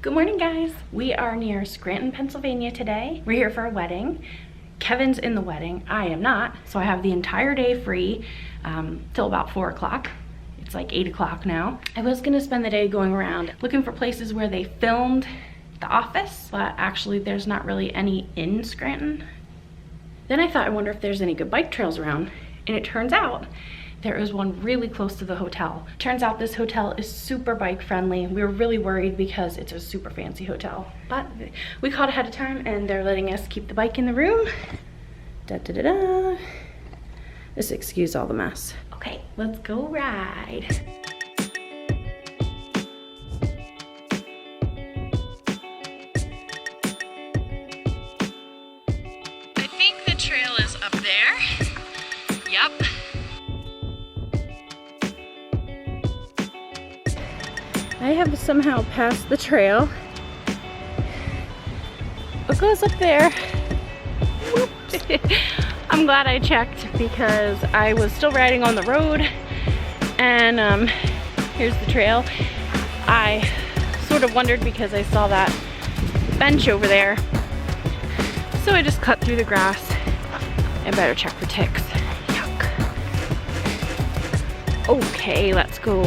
Good morning, guys. We are near Scranton, Pennsylvania today. We're here for a wedding. Kevin's in the wedding. I am not, so I have the entire day free till about 4 o'clock. It's like 8 o'clock now. I was gonna spend the day going around looking for places where they filmed The Office, but actually there's not really any in Scranton. Then I thought, I wonder if there's any good bike trails around, and it turns out there is one really close to the hotel. Turns out this hotel is super bike friendly. We were really worried because it's a super fancy hotel, but we called ahead of time and they're letting us keep the bike in the room. Da da da da. Just excuse all the mess. Okay, let's go ride. I think the trail is up there. Yep. I have somehow passed the trail. It goes up there. Whoops. I'm glad I checked because I was still riding on the road, and here's the trail. I sort of wondered because I saw that bench over there, so I just cut through the grass. I better check for ticks. Yuck. Okay, let's go.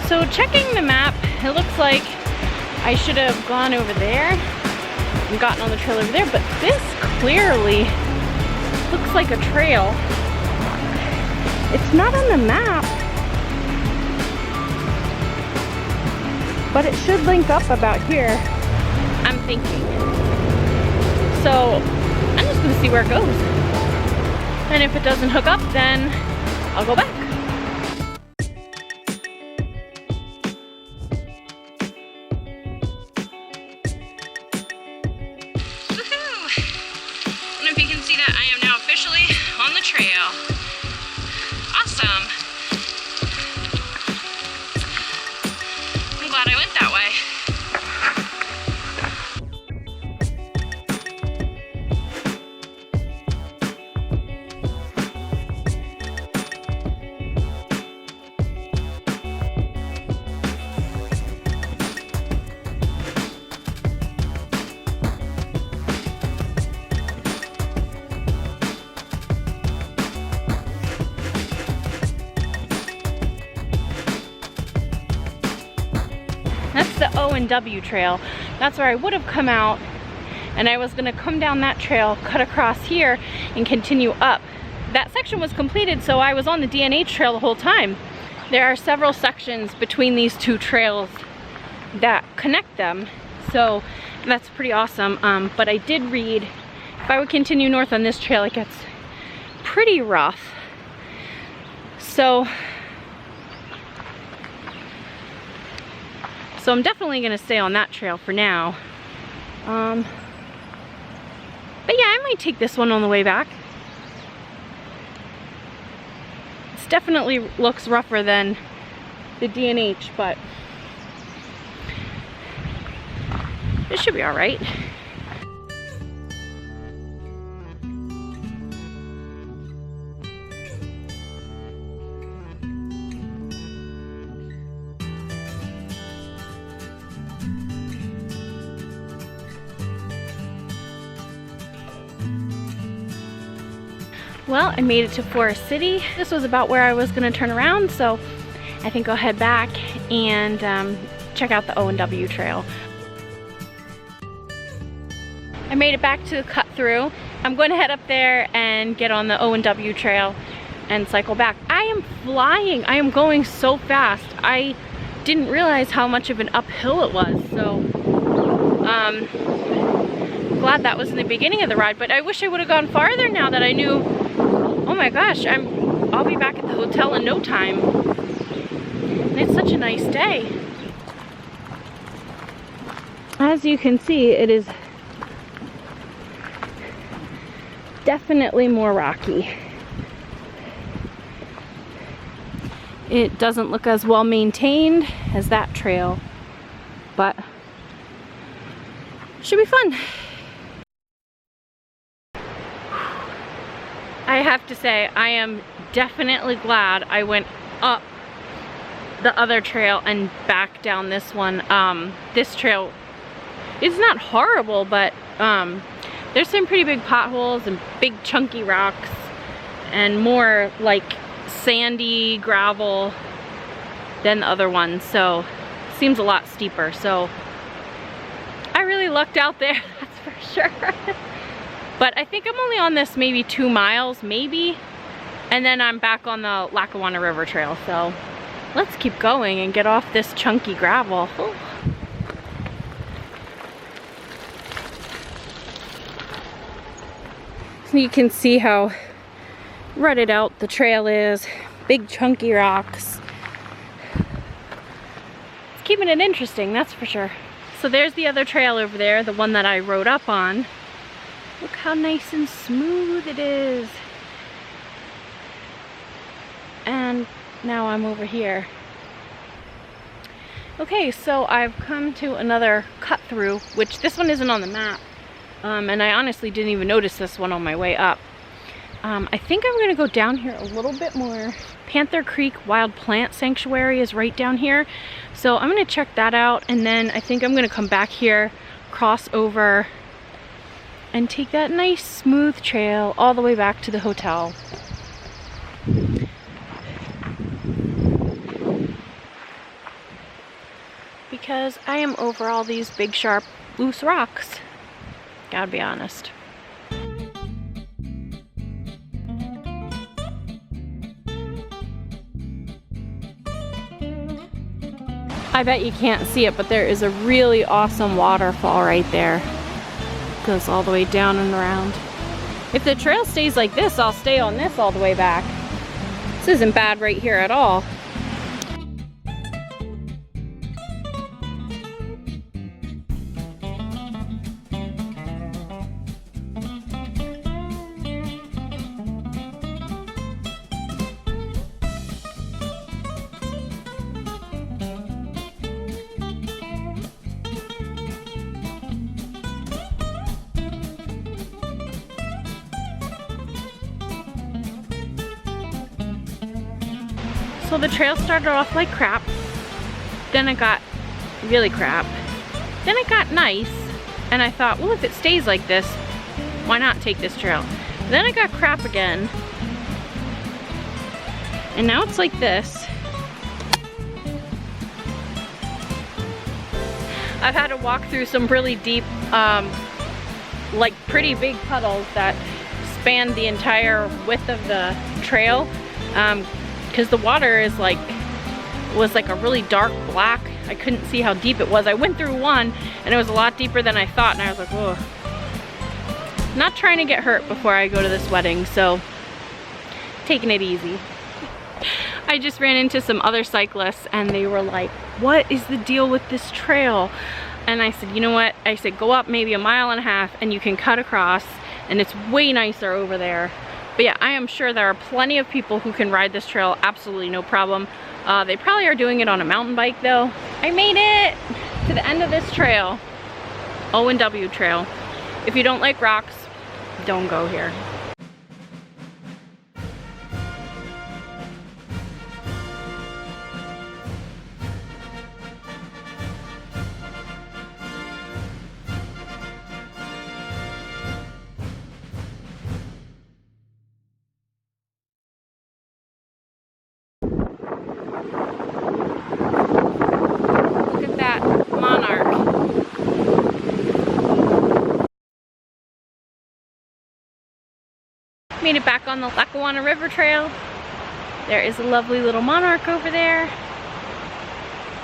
So checking the map, it looks like I should have gone over there and gotten on the trail over there, but this clearly looks like a trail. It's not on the map, but it should link up about here, I'm thinking. So I'm just gonna see where it goes. And if it doesn't hook up, then I'll go back. That's the O&W trail. That's where I would have come out, and I was gonna come down that trail, cut across here, and continue up. That section was completed, so I was on the D&H trail the whole time. There are several sections between these two trails that connect them, so that's pretty awesome. But I did read, if I would continue north on this trail, it gets pretty rough. So I'm definitely gonna stay on that trail for now. But yeah, I might take this one on the way back. It definitely looks rougher than the D&H, but it should be all right. Well, I made it to Forest City. This was about where I was gonna turn around, so I think I'll head back and check out the O&W trail. I made it back to the cut through. I'm going to head up there and get on the O&W trail and cycle back. I am flying. I am going so fast. I didn't realize how much of an uphill it was, so glad that was in the beginning of the ride, but I wish I would have gone farther now that I knew. Oh my gosh, I'll be back at the hotel in no time. And it's such a nice day. As you can see, it is definitely more rocky. It doesn't look as well maintained as that trail, but should be fun. have to say, I am definitely glad I went up the other trail and back down this one. This trail is not horrible, but there's some pretty big potholes and big chunky rocks and more like sandy gravel than the other ones, so it seems a lot steeper. So I really lucked out there, that's for sure. But I think I'm only on this maybe 2 miles, maybe, and then I'm back on the Lackawanna River Trail. So let's keep going and get off this chunky gravel. Ooh. So you can see how rutted out the trail is. Big chunky rocks. It's keeping it interesting, that's for sure. So there's the other trail over there, the one that I rode up on. Look how nice and smooth it is. And now I'm over here. Okay, so I've come to another cut through, which this one isn't on the map. And I honestly didn't even notice this one on my way up. I think I'm gonna go down here a little bit more. Panther Creek Wild Plant Sanctuary is right down here. So I'm gonna check that out, and then I think I'm gonna come back here, cross over, and take that nice smooth trail all the way back to the hotel. Because I am over all these big sharp loose rocks. Gotta be honest. I bet you can't see it, but there is a really awesome waterfall right there. Goes all the way down and around. If the trail stays like this, I'll stay on this all the way back. This isn't bad right here at all. So the trail started off like crap, then it got really crap, then it got nice, and I thought, well, if it stays like this, why not take this trail? Then it got crap again, and now it's like this. I've had to walk through some really deep, like pretty big puddles that span the entire width of the trail. Because the water is was like a really dark black. I couldn't see how deep it was. I went through one and it was a lot deeper than I thought, and I was like, whoa. Not trying to get hurt before I go to this wedding, so taking it easy. I just ran into some other cyclists and they were like, what is the deal with this trail? And I said, you know what? I said, go up maybe 1.5 miles and you can cut across, and it's way nicer over there. But yeah, I am sure there are plenty of people who can ride this trail, absolutely no problem. They probably are doing it on a mountain bike though. I made it to the end of this trail, O&W Trail. If you don't like rocks, don't go here. Made it back on the Lackawanna River Trail. There is a lovely little monarch over there.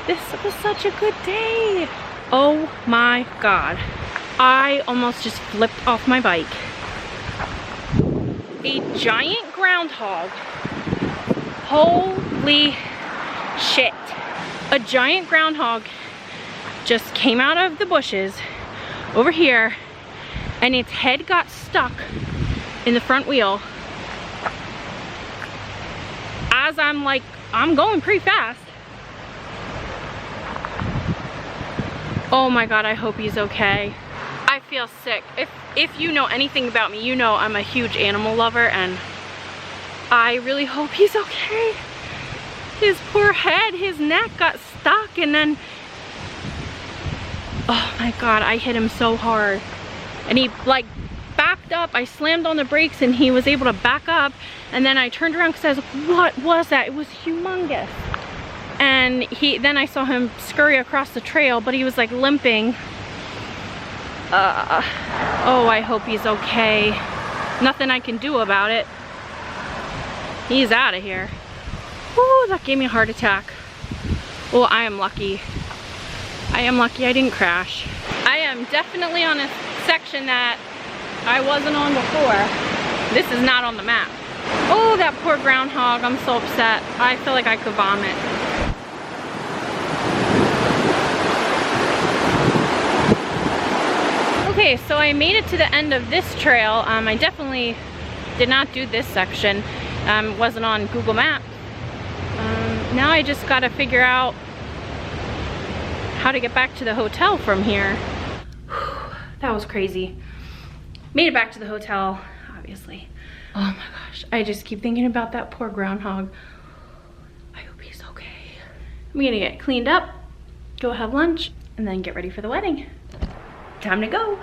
This was such a good day. Oh my God. I almost just flipped off my bike. A giant groundhog. Holy shit. A giant groundhog just came out of the bushes over here, and its head got stuck in the front wheel as I'm going pretty fast. Oh my God, I hope he's okay. I feel sick. If you know anything about me, you know I'm a huge animal lover, and I really hope he's okay. His poor head, his neck got stuck, and then, oh my God, I hit him so hard. And he like backed up. I slammed on the brakes and he was able to back up. And then I turned around because I was like, what was that? It was humongous. And then I saw him scurry across the trail, but he was like limping. Oh, I hope he's okay. Nothing I can do about it. He's out of here. Ooh, that gave me a heart attack. Well, I am lucky. I am lucky I didn't crash. I am definitely on a section that I wasn't on before. This is not on the map. Oh, that poor groundhog. I'm so upset. I feel like I could vomit. Okay, so I made it to the end of this trail. I definitely did not do this section. It wasn't on Google Maps. Now I just gotta figure out how to get back to the hotel from here. Whew, that was crazy. Made it back to the hotel, obviously. Oh my gosh, I just keep thinking about that poor groundhog. I hope he's okay. I'm gonna get cleaned up, go have lunch, and then get ready for the wedding. Time to go.